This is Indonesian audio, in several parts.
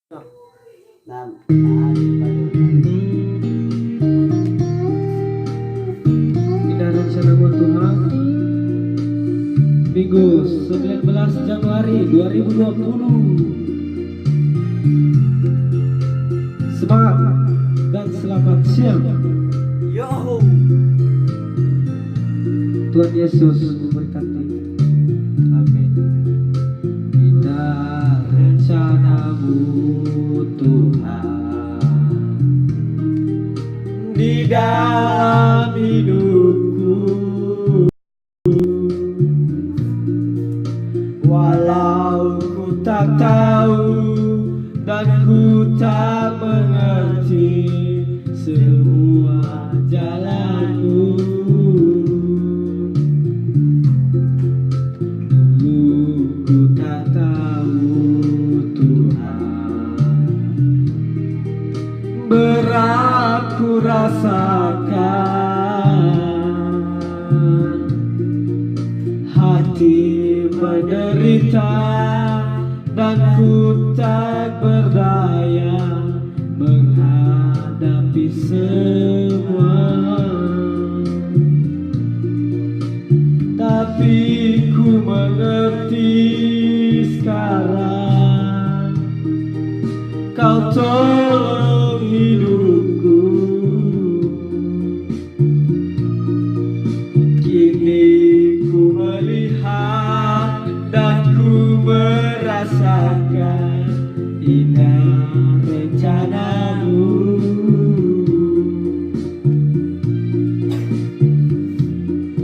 Nah, Indah rencanamu Tuhan. Minggu 19 Januari 2020. Semangat dan selamat siang. yo, Tuhan Yesus memberkati. Amin. Indah rencanamu Tuhan di dalam hidupku, walau ku tak tahu dan ku tak mengerti semua jalanku. Dulu ku tak tahu Tuhan, berat ku rasakan, hati menderita dan ku tak berdaya menghadapi semua. Tapi ku mengerti sekarang, Kau tolong hidupku. Kini ku melihat dan ku merasakan indah rencanamu.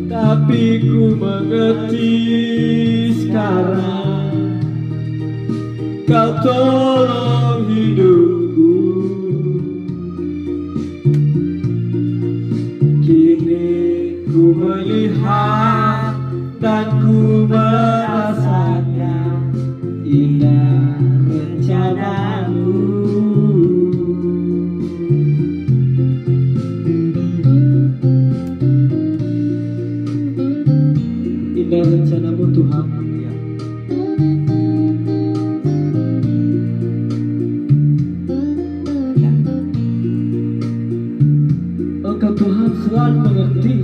Tapi ku mengerti sekarang, Kau tolong hidupku. Kini ku melihat dan ku merasakan indah rencanamu. Indah rencanamu Tuhan. Ya. Engkau Tuhan selalu mengerti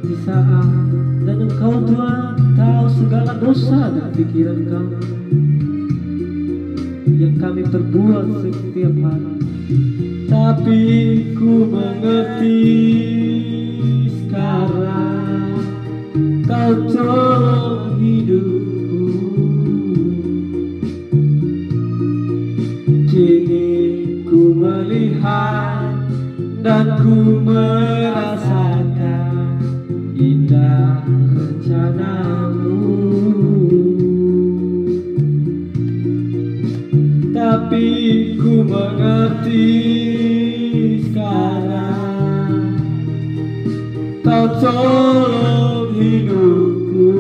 di saat, dan Engkau Tuhan tahu segala dosa dan pikiran kami yang kami perbuat setiap hari. Tapi ku mengerti sekarang, Kau tolong hidupku. Kini ku melihat dan ku merasakan indah rencanamu. Tapi ku mengerti sekarang, Kau tolong hidupku.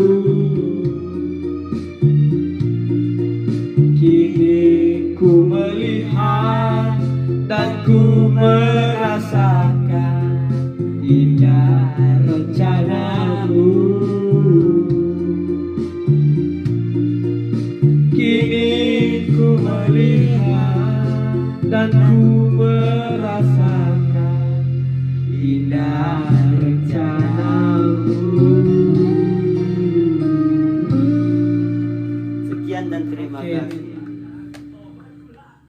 Kini ku melihat dan ku merasakan indah rencanamu. Kini ku melihat dan ku merasakan